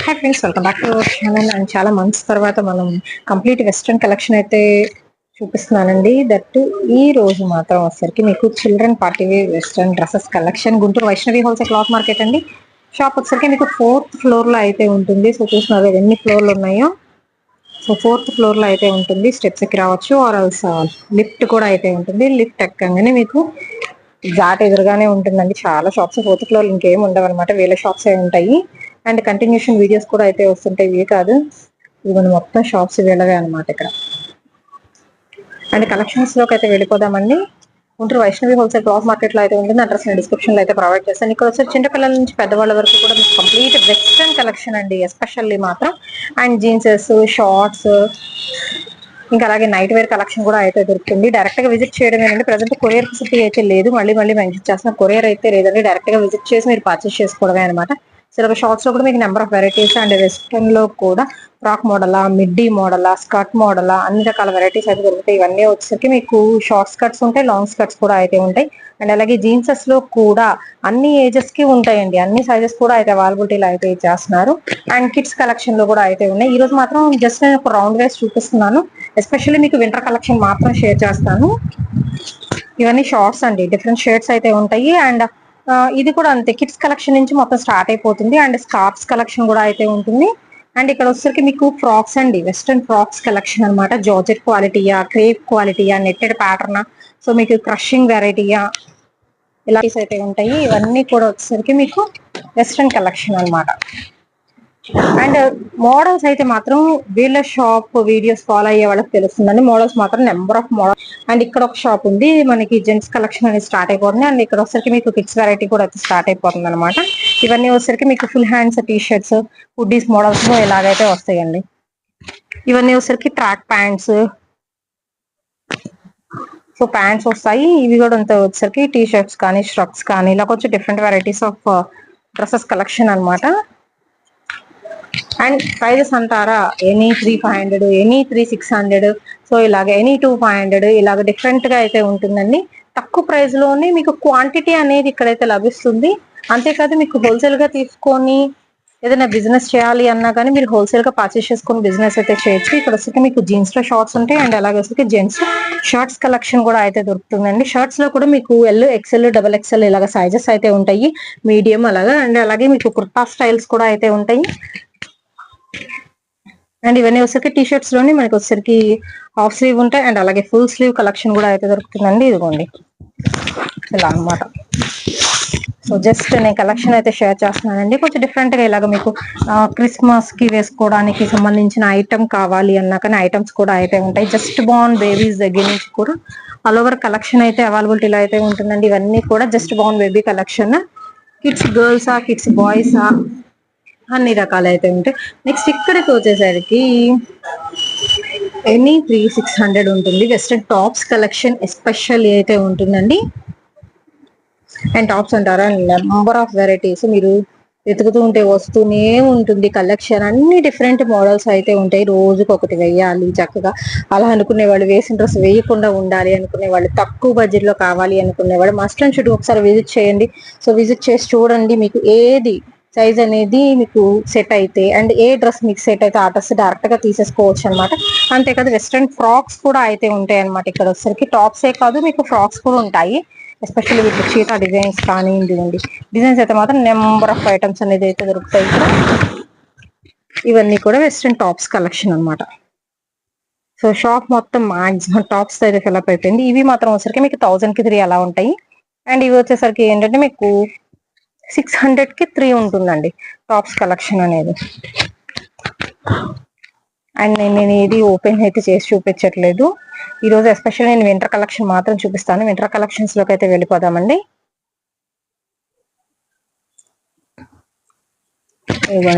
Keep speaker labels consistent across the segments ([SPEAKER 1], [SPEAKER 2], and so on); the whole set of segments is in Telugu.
[SPEAKER 1] Hi friends, welcome back to our channel. And చాలా మంత్స్ తర్వాత మనం కంప్లీట్ వెస్ట్రన్ కలెక్షన్ అయితే చూపిస్తున్నానండి. దట్ ఈ రోజు మాత్రం వచ్చేసరికి మీకు children party wear western dresses collection Guntur Vaishnavi wholesale cloth market అండి. షాప్ వచ్చేసరికి మీకు 4th ఫ్లోర్ లో అయితే ఉంటుంది. సో చూస్తున్నారు ఎన్ని ఫ్లోర్లు ఉన్నాయో. సో 4th ఫ్లోర్ లో అయితే ఉంటుంది. స్టెప్స్ ఎక్కి రావచ్చు, ఆర్ ఆల్స్ లిఫ్ట్ కూడా అయితే ఉంటుంది. లిఫ్ట్ ఎక్కగానే మీకు జాట్ ఎదురుగానే ఉంటుందండి. చాలా షాప్స్ 4th ఫ్లోర్ ఇంకేం ఉండవు అనమాట, వేరే షాప్స్ ఉంటాయి. అండ్ కంటిన్యూషన్ వీడియోస్ కూడా అయితే వస్తుంటాయి, ఇవి కాదు ఇవి మొత్తం షాప్స్ వీళ్ళవే అనమాట ఇక్కడ. అండ్ కలెక్షన్స్ లోకి అయితే వెళ్ళిపోదామండి. Guntur Vaishnavi wholesale cloth market లో అయితే ఉంటుంది. అడ్రస్ నేను డిస్క్రిప్షన్ లో అయితే ప్రొవైడ్ చేస్తాను. ఇక్కడ వచ్చి చిన్నపిల్లల నుంచి పెద్దవాళ్ళ వరకు కూడా మీకు కంప్లీట్ వెస్ట్రన్ కలెక్షన్ అండి, ఎస్పెషల్లీ మాత్రం. అండ్ జీన్సెస్, షార్ట్స్, ఇంకా అలాగే నైట్ వేర్ కలెక్షన్ కూడా అయితే దొరుకుతుంది. డైరెక్ట్ గా విజిట్ చేయడమేనండి. ప్రజెంట్ కొరియర్ ఫెసిలిటీ అయితే లేదు, మళ్ళీ మెన్షన్ చేస్తున్న కొరియర్ అయితే లేదండి. డైరెక్ట్ గా విజిట్ చేసి మీరు పర్చేస్ చేసుకోవడమే అనమాట. సో షార్ట్స్ లో కూడా మీకు number of varieties, and western లో కూడా ఫ్రాక్ మోడలా, మిడ్డీ మోడలా, స్కర్ట్ మోడలా, అన్ని రకాల వెరైటీస్ అయితే దొరుకుతాయి. ఇవన్నీ వచ్చేసరికి మీకు షార్ట్ స్కర్ట్స్ ఉంటాయి, లాంగ్ స్కర్ట్స్ కూడా అయితే ఉంటాయి. అండ్ అలాగే జీన్సెస్ లో కూడా అన్ని ఏజెస్ కి ఉంటాయండి, అన్ని సైజెస్ కూడా అయితే అవైలబిలిటీలో అయితే ఇచ్చేస్తున్నారు. అండ్ కిడ్స్ కలెక్షన్ లో కూడా అయితే ఉన్నాయి. ఈ రోజు మాత్రం జస్ట్ నేను ఒక రౌండ్ వేస్ చూపిస్తున్నాను. ఎస్పెషల్లీ మీకు వింటర్ కలెక్షన్ మాత్రం షేర్ చేస్తాను. ఇవన్నీ షార్ట్స్ అండి, డిఫరెంట్ షేడ్స్ అయితే ఉంటాయి. అండ్ ఇది కూడా అంతే, కిడ్స్ కలెక్షన్ నుంచి మొత్తం స్టార్ట్ అయిపోతుంది. అండ్ స్కార్ఫ్స్ కలెక్షన్ కూడా అయితే ఉంటుంది. అండ్ ఇక్కడ వచ్చేసరికి మీకు ఫ్రాక్స్ అండి, వెస్ట్రన్ ఫ్రాక్స్ కలెక్షన్ అనమాట. జార్జెట్ క్వాలిటీయా, క్రేప్ క్వాలిటీయా, నెట్టెడ్ ప్యాటర్న్, సో మీకు క్రషింగ్ వెరైటీయా, ఇలా అయితే ఉంటాయి. ఇవన్నీ కూడా వచ్చేసరికి మీకు వెస్ట్రన్ కలెక్షన్ అనమాట. అండ్ మోడల్స్ అయితే మాత్రం వీళ్ళ షాప్ వీడియోస్ ఫాలో అయ్యే వాళ్ళకి తెలుస్తుందండి. మోడల్స్ మాత్రం నెంబర్ ఆఫ్ మోడల్. అండ్ ఇక్కడ ఒక షాప్ ఉంది, మనకి జెంట్స్ కలెక్షన్ అనేది స్టార్ట్ అయిపోతుంది. అండ్ ఇక్కడ వచ్చరికి మీకు కిడ్స్ వెరైటీ కూడా అయితే స్టార్ట్ అయిపోతుంది అనమాట. ఇవన్నీ వచ్చరికి మీకు full hands T shirts, hoodies models లో ఇలాగైతే వస్తాయండి. ఇవన్నీ వచ్చరికి ట్రాక్ ప్యాంట్స్, సో ప్యాంట్స్ వస్తాయి. ఇవి కూడా అంతా వచ్చరికి టీ షర్ట్స్ కానీ, స్ట్రక్స్ కానీ, ఇలా కొంచెం different varieties of dresses collection అనమాట. అండ్ ప్రైజెస్ అంటారా, ఎనీ 3,500, ఎనీ 3,600, సో ఇలాగ ఎనీ 2,500, ఇలాగ డిఫరెంట్ గా అయితే ఉంటుందండి. తక్కువ ప్రైస్ లోనే మీకు క్వాంటిటీ అనేది ఇక్కడైతే లభిస్తుంది. అంతేకాదు మీకు హోల్సేల్ గా తీసుకొని ఏదైనా బిజినెస్ చేయాలి అన్నా కానీ మీరు హోల్సేల్ గా పర్చేస్ చేసుకొని బిజినెస్ అయితే చేయొచ్చు. ఇక్కడ వచ్చి మీకు జీన్స్ లో షార్ట్స్ ఉంటాయి. అండ్ అలాగే వచ్చి జెంట్స్ షర్ట్స్ కలెక్షన్ కూడా అయితే దొరుకుతుందండి. షర్ట్స్ లో కూడా మీకు ఎల్, ఎక్సెల్, డబల్ ఎక్సెల్ ఇలాగ సైజెస్ అయితే ఉంటాయి, మీడియం అలాగా. అండ్ అలాగే మీకు కుర్తా స్టైల్స్ కూడా అయితే ఉంటాయి. అండ్ ఇవన్నీ వచ్చరికి టీ షర్ట్స్ లోని మనకి వచ్చరికి హాఫ్ స్లీవ్ ఉంటాయి. అండ్ అలాగే ఫుల్ స్లీవ్ కలెక్షన్ కూడా అయితే దొరుకుతుందండి. ఇదిగోండి ఇలా అనమాట. సో జస్ట్ నేను కలెక్షన్ అయితే షేర్ చేస్తున్నానండి. కొంచెం డిఫరెంట్ గా ఇలాగ మీకు క్రిస్మస్ కి వేసుకోవడానికి సంబంధించిన ఐటమ్ కావాలి అన్నా కానీ ఐటమ్స్ కూడా అయితే ఉంటాయి. జస్ట్ బార్న్ బేబీస్ దగ్గర నుంచి కూడా ఆల్ ఓవర్ కలెక్షన్ అయితే అవైలబిలిటీలో అయితే ఉంటుందండి. ఇవన్నీ కూడా just born baby collection. Kids గర్ల్సా, కిడ్స్ బాయ్సా, అన్ని రకాలు అయితే ఉంటాయి. నెక్స్ట్ ఇక్కడికి వచ్చేసరికి ఎనీ 3,600 ఉంటుంది. వెస్ట్రన్ టాప్స్ కలెక్షన్ ఎస్పెషల్లీ అయితే ఉంటుందండి. అండ్ టాప్స్ అంటారా, నెంబర్ ఆఫ్ వెరైటీస్ మీరు వెతుకుతూ ఉంటే వస్తూనే ఉంటుంది కలెక్షన్. అన్ని డిఫరెంట్ మోడల్స్ అయితే ఉంటాయి. రోజుకి ఒకటి వేయాలి చక్కగా అలా అనుకునే వాళ్ళు, వేసిన డ్రెస్ వేయకుండా ఉండాలి అనుకునే వాళ్ళు, తక్కువ బడ్జెట్ లో కావాలి అనుకునే వాళ్ళు మస్ట్ అండ్ షుడ్ ఒకసారి విజిట్ చేయండి. సో విజిట్ చేసి చూడండి, మీకు ఏది సైజ్ అనేది మీకు సెట్ అయితే అండ్ ఏ డ్రెస్ మీకు సెట్ అయితే ఆ డ్రెస్ డైరెక్ట్ గా తీసేసుకోవచ్చు అనమాట. అంతేకాదు వెస్ట్రన్ ఫ్రాక్స్ కూడా అయితే ఉంటాయి అనమాట. ఇక్కడ వచ్చరికి టాప్సే కాదు మీకు ఫ్రాక్స్ కూడా ఉంటాయి. ఎస్పెషల్లీ వీటి చీతా డిజైన్స్ కానీ ఇదిగోండి, డిజైన్స్ అయితే మాత్రం నెంబర్ ఆఫ్ ఐటమ్స్ అనేది అయితే దొరుకుతాయి. ఇవన్నీ కూడా వెస్ట్రన్ టాప్స్ కలెక్షన్ అనమాట. సో షాప్ మొత్తం మాక్సిమం టాప్స్ అయితే ఫిల్అప్ అయిపోయింది. ఇవి మాత్రం వచ్చరికి మీకు 1000 కి 3 అలా ఉంటాయి. అండ్ ఇవి వచ్చేసరికి ఏంటంటే మీకు 600 కి 3 ఉంటుందండి టాప్స్ కలెక్షన్ అనేది. అండ్ నేను ఏది ఓపెన్ అయితే చేసి చూపించట్లేదు ఈరోజు. ఎస్పెషల్ నేను వింటర్ కలెక్షన్ మాత్రం చూపిస్తాను. వింటర్ కలెక్షన్స్ లోకి అయితే వెళ్ళిపోదామండి.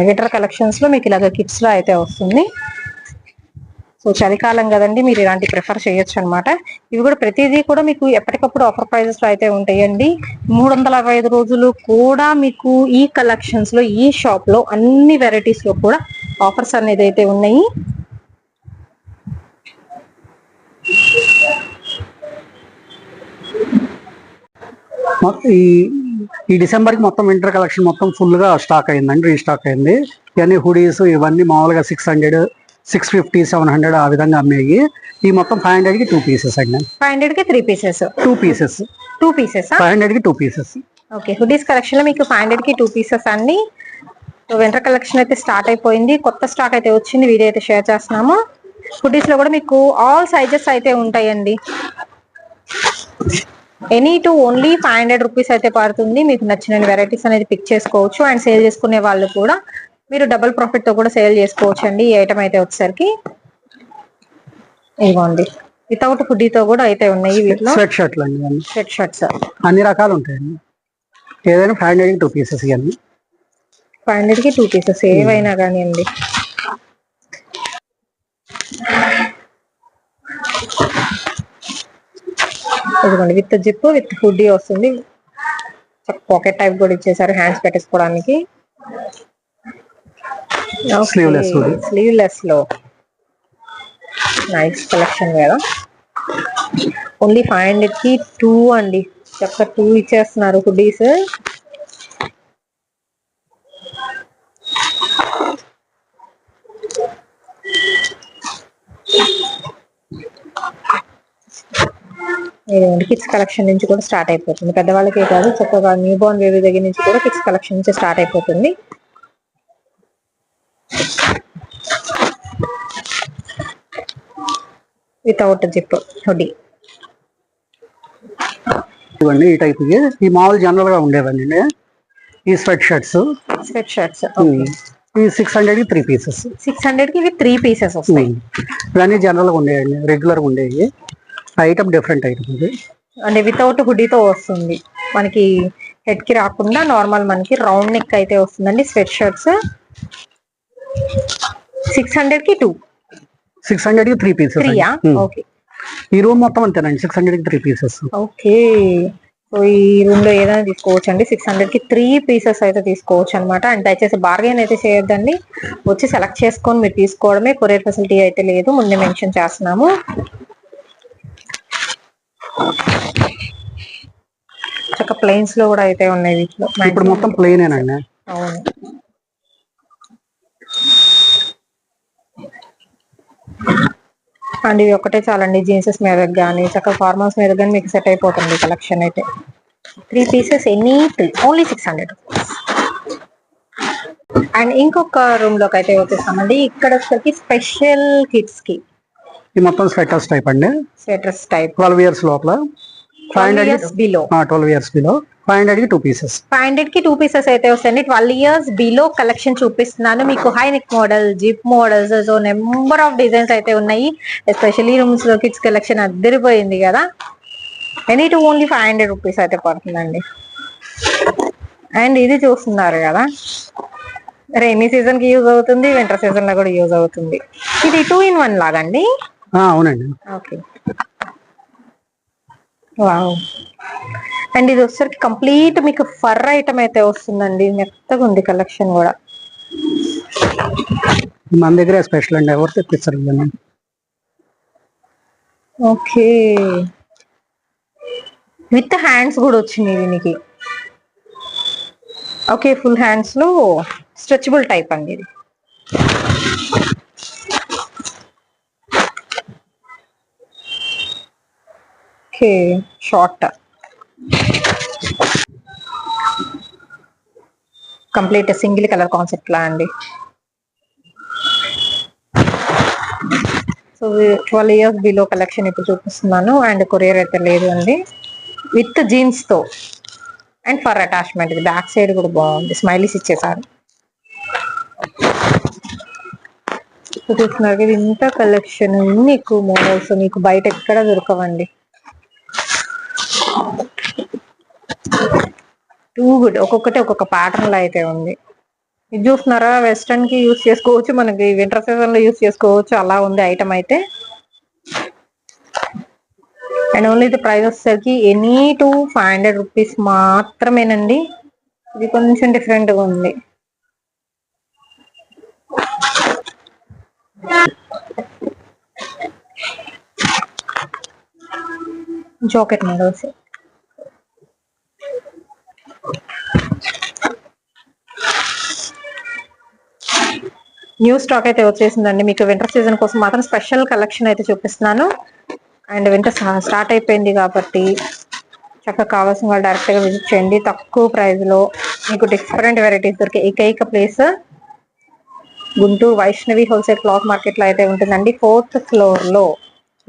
[SPEAKER 1] వింటర్ కలెక్షన్స్ లో మీకు ఇలాగ కిడ్స్ లో అయితే వస్తుంది. సో చలికాలం కదండి, మీరు ఇలాంటి ప్రిఫర్ చేయొచ్చు అనమాట. ఇవి కూడా ప్రతిదీ కూడా మీకు ఎప్పటికప్పుడు ఆఫర్ ప్రైజెస్ లో అయితే ఉంటాయండి. 365 రోజులు కూడా మీకు ఈ కలెక్షన్స్ లో, ఈ షాప్ లో అన్ని వెరైటీస్ లో కూడా ఆఫర్స్ అనేది అయితే ఉన్నాయి.
[SPEAKER 2] ఈ ఈ డిసెంబర్ కి మొత్తం వింటర్ కలెక్షన్ మొత్తం ఫుల్ గా స్టాక్ అయిందండి, రీస్టాక్ అయింది. ఇవన్నీ హుడీస్ ఇవన్నీ మామూలుగా 600, 650, 700 ఆ విధంగా అమ్మేవి. ఈ మొత్తం 500 కి 2 పీసెస్ అండి.
[SPEAKER 1] 500 కి 3 పీసెస్,
[SPEAKER 2] 2 పీసెస్,
[SPEAKER 1] 2 పీసెస్,
[SPEAKER 2] 500 కి 2 పీసెస్.
[SPEAKER 1] ఓకే, హుడీస్ కలెక్షన్ లో మీకు 500 కి 2 పీసెస్ అండి. సో వింటర్ కలెక్షన్ అయితే స్టార్ట్ అయిపోయింది, కొత్త స్టాక్ అయితే వచ్చింది, వీడియో అయితే షేర్ చేస్తున్నాము. హుడీస్ లో కూడా మీకు ఆల్ సైజెస్ అయితే ఉంటాయండి. ఎనీ టూ ఓన్లీ 500 రూపీస్ అయితే పడుతుంది. మీకు నచ్చిన వెరైటీస్ అనేది పిక్ చేసుకోవచ్చు. అండ్ సేల్ చేసుకునే వాళ్ళు కూడా మీరు డబుల్ ప్రాఫిట్ తో కూడా సేల్ చేసుకోవచ్చు అండి. ఈ ఐటమ్ అయితే వచ్చేసరికి ఇవ్వండి, వితౌట్ హుడీతో కూడా అయితే ఉన్నాయి. వీటిలో
[SPEAKER 2] స్వెట్ షర్ట్లు అండి,
[SPEAKER 1] స్వెట్ షర్ట్స్
[SPEAKER 2] అన్ని రకాలు ఉంటాయండి. ఏదైనా 500 కి 2 పీసెస్. ఇవన్నీ
[SPEAKER 1] 500 కి 2 పీసెస్ ఏవైనా కానీ అండి. ఇదిగోండి, విత్ జిప్ విత్ హుడీ వస్తుంది. పాకెట్ టైప్ కూడా ఇచ్చేసారు హ్యాండ్స్ పెట్టేసుకోవడానికి. స్లీవ్లెస్ లో నైస్ కలెక్షన్ కదా. ఓన్లీ 500 కి 2 అండి, చక్కగా 2 ఇచ్చేస్తున్నారు హుడీస్. కిడ్స్ కలెక్షన్ నుంచి కూడా స్టార్ట్ అయిపోతుంది, పెద్దవాళ్ళకే కాదు చక్కగా న్యూ బోర్న్ బేబీ దగ్గర నుంచి కూడా కిడ్స్ కలెక్షన్ నుంచి స్టార్ట్ అయిపోతుంది. వితౌట్ జిప్ హుడీ
[SPEAKER 2] ఇవన్నీ ఈ టైప్. ఈ మామూలు జనరల్ గా ఉండేవండి ఈ స్వెట్ షర్ట్స్. ఈ 600 కి 3 పీసెస్.
[SPEAKER 1] 600 కి 3 పీసెస్ వస్తాయి.
[SPEAKER 2] ఇవన్నీ జనరల్ గా ఉండేయండి, రెగ్యులర్ గా ఉండేవి. ఐటమ్ డిఫరెంట్ ఐటమ్ ఇది.
[SPEAKER 1] అంటే వితౌట్ హుడీతో వస్తుంది, మనకి హెడ్ కి రాకుండా నార్మల్ మనకి రౌండ్ నెక్ అయితే వస్తుందండి. స్వెట్ షర్ట్స్ 600 కి 2,
[SPEAKER 2] 600 కి 3 పీసెస్.
[SPEAKER 1] ఓకే,
[SPEAKER 2] ఈ రూమ్ మొత్తం అంతేనండి, 600 కి 3 పీసెస్.
[SPEAKER 1] ఓకే, సో ఈ రూమ్ లో ఏదైనా తీసుకోవచ్చు అండి. 600 కి 3 పీసెస్ అయితే తీసుకోవచ్చు అనమాట. అండ్ దయచేసి బార్గెన్ అయితే చేయొద్దండి, వచ్చి సెలెక్ట్ చేసుకొని మీరు తీసుకోవడమే. కొరియర్ ఫెసిలిటీ అయితే లేదు, ముందే మెన్షన్ చేస్తున్నాము. చక్క ప్లెయిన్స్ లో కూడా అయితే ఉన్నాయి వీటిలో.
[SPEAKER 2] ఇప్పుడు మొత్తం ప్లెయినేనండి.
[SPEAKER 1] అవును, అండ్ ఇవి ఒకటే చాలండి, జీన్సెస్ మీద కానీ చక్కగా ఫార్మల్స్ మీద కానీ మీకు సెట్ అయిపోతుంది కలెక్షన్ అయితే. 3 పీసెస్ ఎనీ 3, ఓన్లీ 600. అండ్ ఇంకొక రూమ్ లోకి అయితే వచ్చేస్తామండి. ఇక్కడ వచ్చేసరికి స్పెషల్ కిడ్స్ కి
[SPEAKER 2] ఈ మొత్తం స్వెటర్స్ టైప్ అండి,
[SPEAKER 1] స్వెటర్స్ టైప్
[SPEAKER 2] 12 ఇయర్స్ లోపల,
[SPEAKER 1] 12 ఇయర్స్ బిలో.
[SPEAKER 2] 12 ఇయర్స్ బిలో 500 కి 2 పీసెస్.
[SPEAKER 1] 500 కి 2 పీసెస్ అయితే వస్తాయండి. 12 ఇయర్స్ బిలో కలెక్షన్ చూపిస్తున్నాను మీకు. High neck model, zip models, so number of designs అయితే ఉన్నాయి. ఎస్పెషల్లీ రూమ్స్ లో కిడ్స్ కలెక్షన్ అద్దరిపోయింది కదా. ఎనీ టూ ఓన్లీ 500 రూపీస్ అయితే పడుతుందండి. అండ్ ఇది చూస్తున్నారు కదా, రైనీ సీజన్ కి యూజ్ అవుతుంది, వింటర్ సీజన్ లో కూడా యూజ్ అవుతుంది. ఇది 2 in 1 లాగా అండి.
[SPEAKER 2] అవునండి,
[SPEAKER 1] ఓకే, వావ్. అండ్ ఇది వచ్చేసరికి కంప్లీట్ మీకు ఫర్ ఐటమ్ అయితే వస్తుందండి, మెత్తగా ఉంది కలెక్షన్ కూడా.
[SPEAKER 2] మన దగ్గర స్పెషల్ అండి, ఎవరు తెప్పిస్తారు ఇవన్నీ.
[SPEAKER 1] ఓకే, విత్ హ్యాండ్స్ కూడా వచ్చినాయి దీనికి. ఓకే, ఫుల్ హ్యాండ్స్ లో స్ట్రెచబుల్ టైప్ అండి ఇది. Okay, short, complete single colour concept లా అండి. సో 12 ఇయర్స్ బిలో కలెక్షన్ ఇప్పుడు చూపిస్తున్నాను. అండ్ కొరియర్ అయితే లేదు అండి. విత్ జీన్స్ తో అండ్ ఫర్ అటాచ్మెంట్. ఇది బ్యాక్ సైడ్ కూడా బాగుంది, స్మైలీస్ ఇచ్చేసారు. చూస్తున్నారు ఇది ఇంత కలెక్షన్, ఇన్ని ఎక్కువ మోడల్స్ మీకు బయట ఎక్కడ దొరకవండి. టూ గుడ్, ఒక్కొక్కటి ఒక్కొక్క ప్యాటర్న్ లో అయితే ఉంది. ఇది చూస్తున్నారా, వెస్ట్రన్ కి యూజ్ చేసుకోవచ్చు, మనకి వింటర్ సీజన్ లో యూజ్ చేసుకోవచ్చు, అలా ఉంది ఐటమ్ అయితే. అండ్ ఓన్లీ ఇది ప్రైస్ వచ్చేసరికి ఎనీ టూ 500 రూపీస్ మాత్రమేనండి. ఇది కొంచెం డిఫరెంట్ గా ఉంది. జాకెట్ మోడల్స్ న్యూ స్టాక్ అయితే వచ్చేసిందండి. మీకు వింటర్ సీజన్ కోసం మాత్రం స్పెషల్ కలెక్షన్ అయితే చూపిస్తున్నాను. అండ్ వింటర్ స్టార్ట్ అయిపోయింది కాబట్టి చక్కగా కావాల్సిన వాళ్ళు డైరెక్ట్ గా విజిట్ చేయండి. తక్కువ ప్రైస్ లో మీకు డిఫరెంట్ వెరైటీస్ దొరికే ఏకైక place Guntur Vaishnavi wholesale cloth market లో అయితే ఉంటుందండి. 4th ఫ్లోర్ లో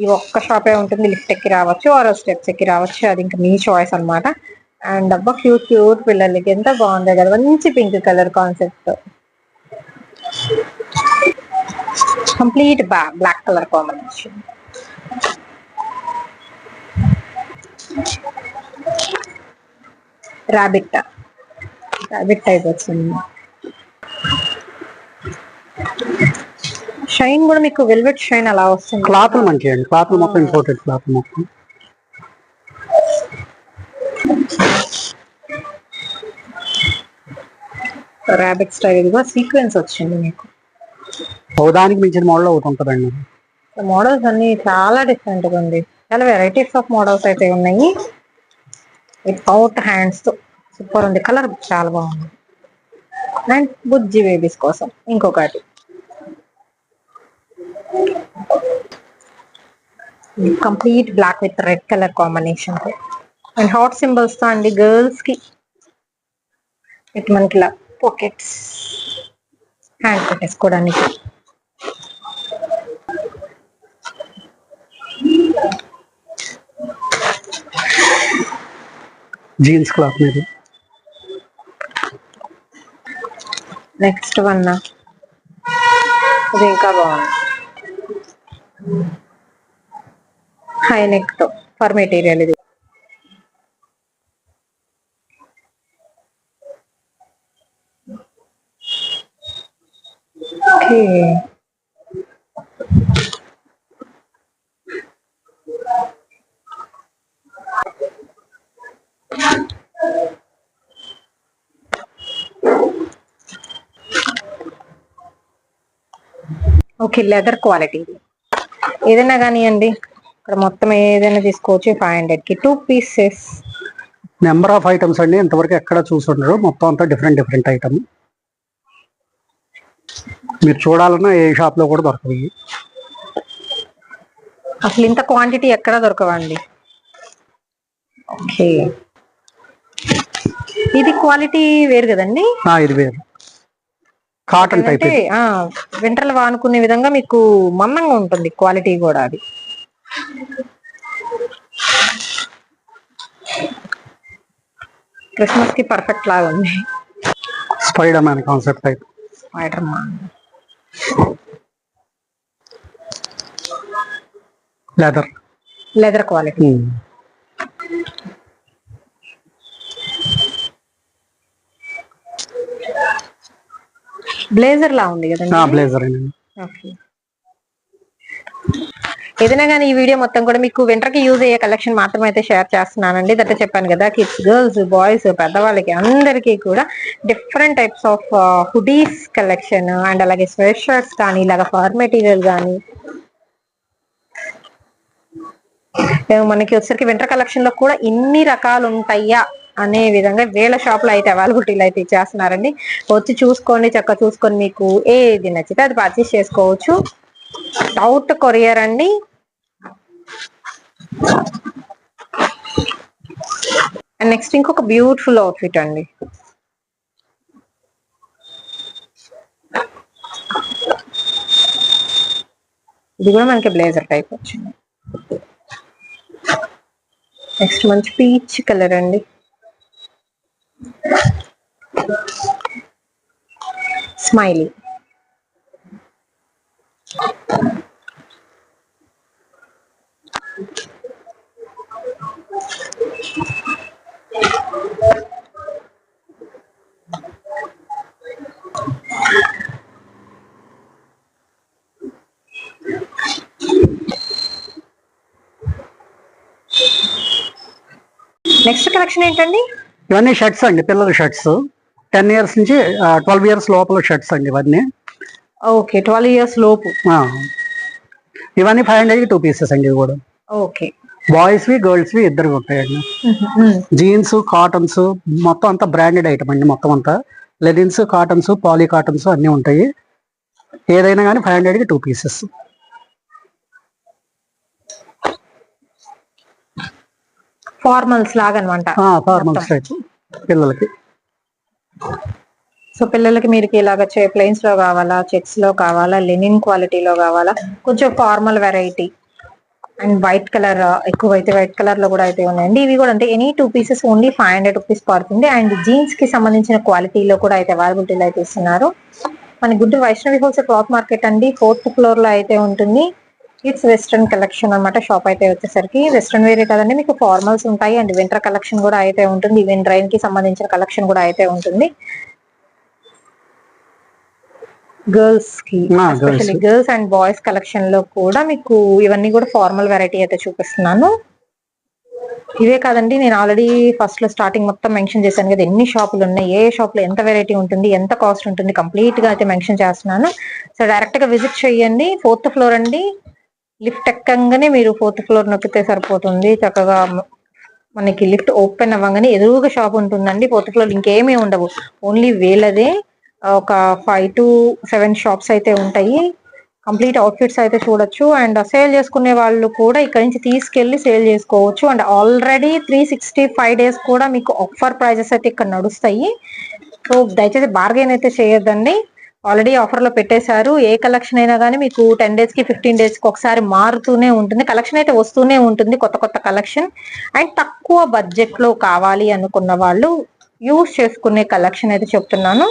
[SPEAKER 1] ఈ ఒక్క షాపే ఉంటుంది. లిఫ్ట్ ఎక్కి రావచ్చు ఆర్ స్టెప్స్ ఎక్కి రావచ్చు, అది ఇంకా మీ చాయిస్ అన్నమాట. అండ్ అబ్బా క్యూట్ క్యూట్ పిల్లలకి ఎంత బాగుంది కదా, మంచి pink colour concept, complete black colour combination. Rabbit type వచ్చింది. షైన్ కూడా మీకు వెల్వెట్ షైన్ అలా వస్తుంది.
[SPEAKER 2] క్లాత్ మంచిగా అండి, క్లాత్ మొత్తం ఇంపోర్టెడ్ క్లాత్ మొత్తం.
[SPEAKER 1] రాబిట్ స్టైల్ గా సీక్వెన్స్ వచ్చింది మీకు.
[SPEAKER 2] ఒకదానికి మించిన మోడల్ ఒకటి ఉంటుందండి.
[SPEAKER 1] మోడల్స్ అన్ని చాలా డిఫరెంట్ గా ఉంది. చాలా వెరైటీస్ ఆఫ్ మోడల్స్ అయితే ఉన్నాయి. వితౌట్ హ్యాండ్స్ తో సూపర్ ఉంది. కలర్ చాలా బాగుంది. అండ్ బుజ్జి బేబీస్ కోసం ఇంకొకటి complete black with red colour combination and heart symbols తో అండి. గర్ల్స్ కి ఇటు మనకి ఇలా పాకెట్స్ హ్యాండ్ పెట్టేసుకోవడానికి.
[SPEAKER 2] జీన్స్ క్లాత్ మీద.
[SPEAKER 1] నెక్స్ట్ వన్ ఇది ఇంకా బాగుంది. హై నెక్ తో ఫర్ మెటీరియల్ ఇది. ఓకే ఓకే లెదర్ క్వాలిటీ ఏదైనా కానివ్వండి. ఇక్కడ మొత్తం ఏదైనా తీసుకోవచ్చు. 500 కి 2 పీసెస్.
[SPEAKER 2] నెంబర్ ఆఫ్ ఐటమ్స్ అండి, ఇంతవరకు ఎక్కడ చూసుండరు. మొత్తం అంతా డిఫరెంట్ ఐటమ్. మీరు చూడాలన్నా ఏ షాప్ లో కూడా దొరకవు.
[SPEAKER 1] అసలు ఇంత క్వాంటిటీ ఎక్కడ దొరకవండి. ఓకే ఇది క్వాలిటీ వేరు కదండి.
[SPEAKER 2] ఇది వేరు, కాటన్ టైప్.
[SPEAKER 1] వింటర్లు వానుకునే విధంగా మీకు మందంగా ఉంటుంది క్వాలిటీ కూడా. అది క్రిస్మస్ కి పర్ఫెక్ట్ లాగా ఉంది.
[SPEAKER 2] Spider-Man concept type.
[SPEAKER 1] Spider-Man leather quality. Blazer లా ఉంది కదా.
[SPEAKER 2] బ్లేజర్.
[SPEAKER 1] ఓకే ఏదైనా కానీ ఈ వీడియో మొత్తం కూడా మీకు వింటర్ కి యూజ్ అయ్యే కలెక్షన్ మాత్రమే అయితే షేర్ చేస్తున్నానండి. దట్ చెప్పాను కదా, కిడ్స్, గర్ల్స్, బాయ్స్, పెద్దవాళ్ళకి అందరికీ కూడా different types of hoodies collection and అలాగే స్వెట్ షర్ట్స్ కానీ ఇలాగా ఫర్ మెటీరియల్ కానీ మనకి వచ్చరికి వింటర్ కలెక్షన్ లో కూడా ఇన్ని రకాలు ఉంటాయా అనే విధంగా వీళ్ళ షాప్ లో అయితే అవైలబిలిటీలో అయితే ఇచ్చేస్తున్నారండి. వచ్చి చూసుకోండి, చక్కగా చూసుకొని మీకు ఏది నచ్చితే అది పర్చేస్ చేసుకోవచ్చు. అవుట్ కొరియర్ అండి. అండ్ నెక్స్ట్ ఇంకొక బ్యూటిఫుల్ అవుట్ఫిట్ అండి. ఇది కూడా మనకి బ్లేజర్ టైప్ వచ్చింది. నెక్స్ట్ మంచి పీచ్ కలర్ అండి. స్మైలీ. నెక్స్ట్ కలెక్షన్ ఏంటండి?
[SPEAKER 2] ఇవన్నీ షర్ట్స్ అండి, పిల్లల షర్ట్స్. 10 years నుంచి 12 years లోపల షర్ట్స్ అండి ఇవన్నీ.
[SPEAKER 1] ఓకే 12 years లోపు.
[SPEAKER 2] ఇవన్నీ 500 కి 2 pieces అండి. ఇవి కూడా
[SPEAKER 1] ఓకే
[SPEAKER 2] బాయ్స్ వి గర్ల్స్ వి ఇద్దరు ఉంటాయండి. జీన్స్, కాటన్స్ మొత్తం అంతా బ్రాండెడ్ ఐటమ్ అండి. మొత్తం అంతా లెనిన్స్, కాటన్స్, పాలీ కాటన్స్ అన్ని ఉంటాయి. ఏదైనా కానీ 500కి 2 పీసెస్.
[SPEAKER 1] ఫార్మల్స్ లాగా అనమాట.
[SPEAKER 2] ఫార్మల్స్ టైప్ పిల్లలకి.
[SPEAKER 1] సో పిల్లలకి మీరు ఇలాగ ప్లెయిన్స్ లో కావాలా, చెక్స్ లో కావాలా, లెనిన్ క్వాలిటీలో కావాలా, కొంచెం formal variety and white colour, ఎక్కువైతే వైట్ కలర్ లో కూడా అయితే ఉన్నాయండి. ఇవి కూడా అంటే ఎనీ 2 పీసెస్ ఓన్లీ 500 రూపీస్ పడుతుంది. అండ్ జీన్స్ కి సంబంధించిన క్వాలిటీలో కూడా అయితే అవైలబిలిటీలో అయితే ఇస్తున్నారు. మన Guntur Vaishnavi wholesale cloth market అండి, 4th ఫ్లోర్ లో అయితే ఉంటుంది. ఇట్స్ వెస్ట్రన్ కలెక్షన్ అనమాట. షాప్ అయితే వచ్చేసరికి వెస్ట్రన్ వేరే కదండి, మీకు ఫార్మల్స్ ఉంటాయి అండ్ వింటర్ కలెక్షన్ కూడా అయితే ఉంటుంది. ఈవెన్ రైన్ కి సంబంధించిన కలెక్షన్ కూడా అయితే ఉంటుంది. గర్ల్స్ కి especially girls and boys collection లో కూడా మీకు ఇవన్నీ కూడా ఫార్మల్ వెరైటీ అయితే చూపిస్తున్నాను. ఇవే కాదండి, నేను ఆల్రెడీ ఫస్ట్ లో స్టార్టింగ్ మొత్తం మెన్షన్ చేశాను కదా ఎన్ని షాపులు ఉన్నాయి, ఏ షాప్ లో ఎంత వెరైటీ ఉంటుంది, ఎంత కాస్ట్ ఉంటుంది, కంప్లీట్ గా అయితే మెన్షన్ చేస్తున్నాను. సో డైరెక్ట్ గా విజిట్ చేయండి. 4th ఫ్లోర్ అండి. లిఫ్ట్ ఎక్కంగానే మీరు 4th ఫ్లోర్ నొక్కితే సరిపోతుంది. చక్కగా మనకి లిఫ్ట్ ఓపెన్ అవ్వగానే ఎదురుగా షాప్ ఉంటుందండి. 4th ఫ్లోర్ ఇంకేమీ ఉండవు, ఓన్లీ వేలదే ఒక 5 to 7 షాప్స్ అయితే ఉంటాయి. కంప్లీట్ అవుట్ఫిట్స్ అయితే చూడొచ్చు. అండ్ సేల్ చేసుకునే వాళ్ళు కూడా ఇక్కడ నుంచి తీసుకెళ్లి సేల్ చేసుకోవచ్చు. అండ్ ఆల్రెడీ 365 డేస్ కూడా మీకు ఆఫర్ ప్రైజెస్ అయితే ఇక్కడ నడుస్తాయి. సో దయచేసి బార్గెన్ అయితే చేయొద్దండి, ఆల్రెడీ ఆఫర్ లో పెట్టేశారు. ఏ కలెక్షన్ అయినా కానీ మీకు 10 డేస్ కి 15 డేస్ కి ఒకసారి మారుతూనే ఉంటుంది, కలెక్షన్ అయితే వస్తూనే ఉంటుంది, కొత్త కొత్త కలెక్షన్. అండ్ తక్కువ బడ్జెట్ లో కావాలి అనుకున్న వాళ్ళు యూస్ చేసుకునే కలెక్షన్ అయితే చెప్తున్నాను.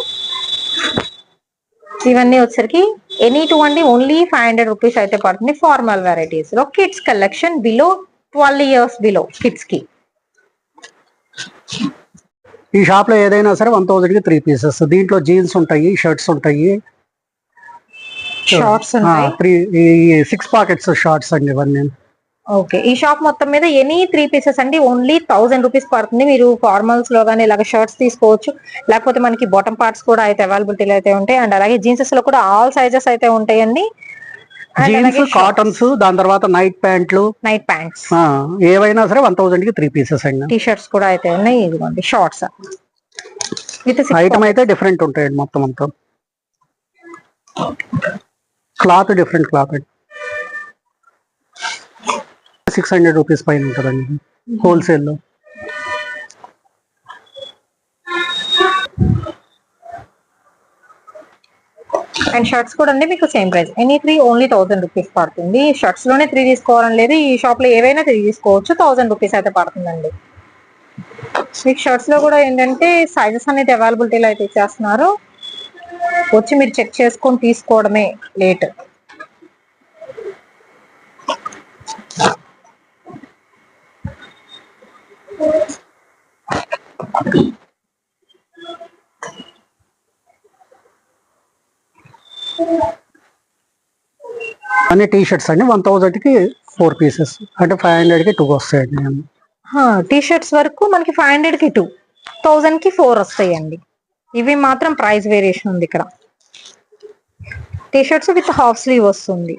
[SPEAKER 1] ఇవన్నీ వచ్చరికి ఎనీ 2 అండి, ఓన్లీ 500 రూపీస్ అయితే పడుతుంది. ఫార్మల్ వెరైటీస్ లో kids collection below 12 years below kids కి.
[SPEAKER 2] ఈ షాప్ లో ఏదైనా సరే 1000కి 3 పీసెస్. దీంట్లో జీన్స్ ఉంటాయి, షర్ట్స్ ఉంటాయి,
[SPEAKER 1] షార్ట్స్ ఉంటాయి.
[SPEAKER 2] 6 పాకెట్స్ షార్ట్స్ అండి ఇవన్నీ.
[SPEAKER 1] ఓకే, ఈ షాప్ మొత్తం మీద ఎనీ 3 పీసెస్ అండి ఓన్లీ 1000 రూపీస్ పడుతుంది. మీరు ఫార్మల్స్ లో గానీ ఇలాగ షర్ట్స్ తీసుకోవచ్చు, లేకపోతే మనకి బాటమ్ పార్ట్స్ కూడా అయితే అవైలబిలిటీలో అయితే ఉంటాయి. అండ్ అలాగే జీన్సెస్ లో కూడా ఆల్ సైజెస్ అయితే ఉంటాయండి.
[SPEAKER 2] జీన్స్, కాటన్స్, దాని తర్వాత నైట్ ప్యాంట్లు,
[SPEAKER 1] నైట్ ప్యాంట్స్
[SPEAKER 2] ఏవైనా సరే 1000కి 3 పీసెస్ అండి.
[SPEAKER 1] టీ షర్ట్స్ కూడా అయితే ఉన్నాయి. ఇదిగోండి షార్ట్స్ విత్
[SPEAKER 2] ఐటమ్ అయితే డిఫరెంట్ ఉంటాయండి. మొత్తం అంతా క్లాత్ డిఫరెంట్ క్లాత్ అండి. 600 రూపీస్ పైన ఉంటుందండి హోల్సేల్ లో.
[SPEAKER 1] అండ్ షర్ట్స్ కూడా అండి మీకు same price, any 3 only 1000 rupees పడుతుంది. షర్ట్స్ లోనే 3 తీసుకోవాలని లేదు, ఈ షాప్ లో ఏవైనా 3 తీసుకోవచ్చు. 1000 రూపీస్ అయితే పడుతుందండి. మీకు షర్ట్స్ లో కూడా ఏంటంటే సైజెస్ అనేది అవైలబిలిటీలో అయితే ఇచ్చేస్తున్నారు, వచ్చి మీరు చెక్ చేసుకొని తీసుకోవడమే లేట్.
[SPEAKER 2] అన్ని టీ షర్ట్స్ అండి 1000కి 4 పీసెస్, అంటే 500కి 2 వస్తాయండి.
[SPEAKER 1] టీ షర్ట్స్ వరకు మనకి 500 కి 2, 1000 కి 4 వస్తాయండి. ఇవి మాత్రం ప్రైస్ వేరియేషన్ ఉంది ఇక్కడ. T shirts with half slew వస్తుంది.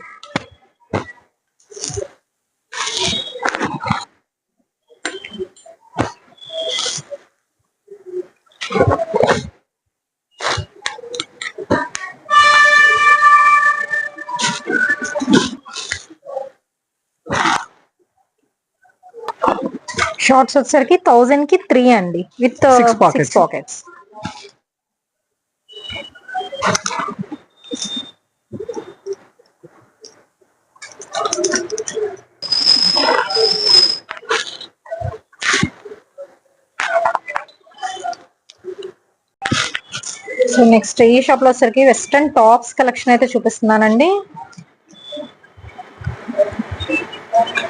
[SPEAKER 1] షార్ట్స్ వచ్చేసరికి 1000 కి 3 అండి, విత్ 6 పాకెట్స్. సో నెక్స్ట్ ఈ షాప్ లో వచ్చేసరికి వెస్ట్రన్ టాప్స్ కలెక్షన్ అయితే చూపిస్తున్నానండి.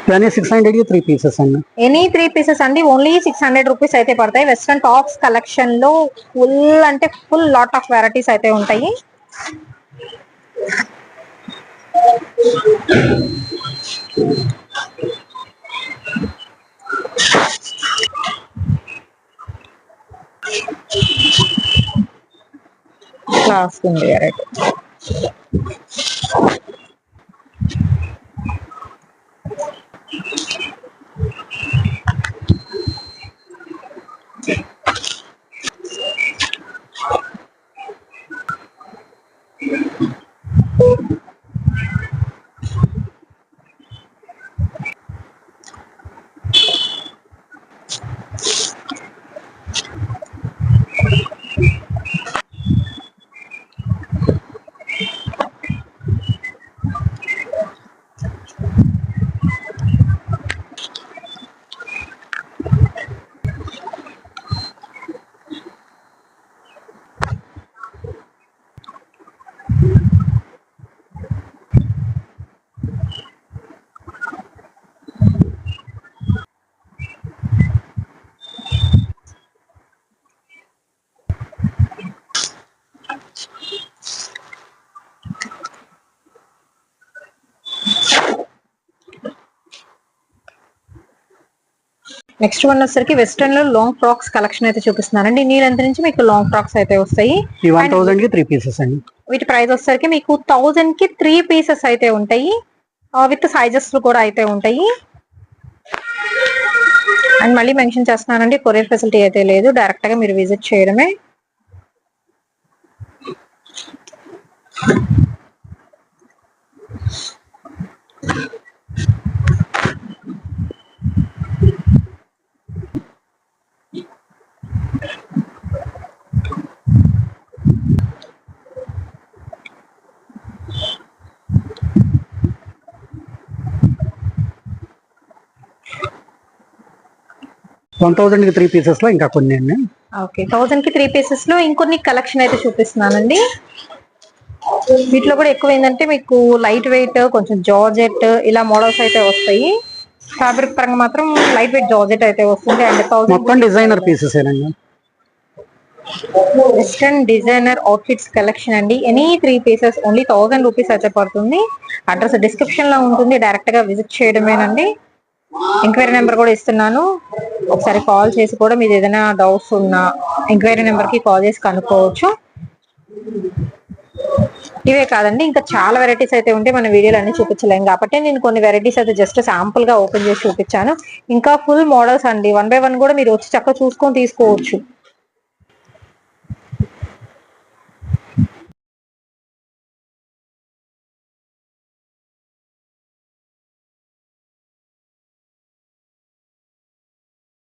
[SPEAKER 2] ఇవన్నీ 600కి 3 పీసెస్ అండి.
[SPEAKER 1] ఎనీ 3 పీసెస్ అండి ఓన్లీ 600 రూపీస్ అయితే పడతాయి. వెస్ట్రన్ టాప్స్ కలెక్షన్ లో ఫుల్ అంటే ఫుల్ లాట్ ఆఫ్ వెరైటీస్ అయితే ఉంటాయి. క్లాస్ ఉంది వెరైటీ. నెక్స్ట్ వన్ వచ్చేసరికి వెస్టర్న్ లో లాంగ్ ఫ్రాక్స్ కలెక్షన్ అయితే చూపిస్తున్నానండి. నీ లెంత్ నుంచి మీకు లాంగ్ ఫ్రాక్స్ అయితే వస్తాయి.
[SPEAKER 2] ఈ 1000 కి 3 పీసెస్ అండి.
[SPEAKER 1] వీటి ప్రైస్ వచ్చేసరికి మీకు 1000 కి 3 పీసెస్ అయితే ఉంటాయి. విత్ సైజెస్ కూడా అయితే ఉంటాయి. అండ్ మళ్ళీ మెన్షన్ చేస్తున్నానండి, కొరియర్ ఫెసిలిటీ అయితే లేదు, డైరెక్ట్ గా మీరు విజిట్ చేయడమే.
[SPEAKER 2] కి 3 పీసెస్ లో ఇంకా కొన్ని అండి.
[SPEAKER 1] ఓకే, 1000 కి 3 పీసెస్ లో ఇంకొన్ని కలెక్షన్ అయితే చూపిస్తున్నానండి. వీటిలో కూడా ఎక్కువ ఏంటంటే మీకు లైట్ వెయిట్, కొంచెం జార్జెట్ ఇలా మోడల్స్ అయితే వస్తాయి. ఫ్యాబ్రిక్ పరంగా మాత్రం లైట్ వెయిట్ జార్జెట్ అయితే వస్తుంది. అండ్
[SPEAKER 2] మొత్తం డిజైనర్ పీసెస్ ఏనండి.
[SPEAKER 1] వెస్టర్న్ డిజైనర్ అవుట్ఫిట్స్ కలెక్షన్ అండి. ఎనీ 3 పీసెస్ ఓన్లీ 1000 రూపీస్ అయితే పడుతుంది. అడ్రస్ డిస్క్రిప్షన్ లో ఉంటుంది, డైరెక్ట్ గా విజిట్ చేయడమేనండి. ఎంక్వైరీ నెంబర్ కూడా ఇస్తున్నాను, ఒకసారి కాల్ చేసి కూడా మీరు ఏదైనా డౌట్స్ ఉన్నా ఎంక్వైరీ నెంబర్ కి కాల్ చేసి కనుక్కోవచ్చు. ఇవే కాదండి, ఇంకా చాలా వెరైటీస్ అయితే ఉంటే మన వీడియోలు అన్ని చూపించలేము కాబట్టి నేను కొన్ని వెరైటీస్ అయితే జస్ట్ శాంపుల్ గా ఓపెన్ చేసి చూపించాను. ఇంకా ఫుల్ మోడల్స్ అండి, 1 by 1 కూడా మీరు వచ్చి చక్కగా చూసుకొని తీసుకోవచ్చు.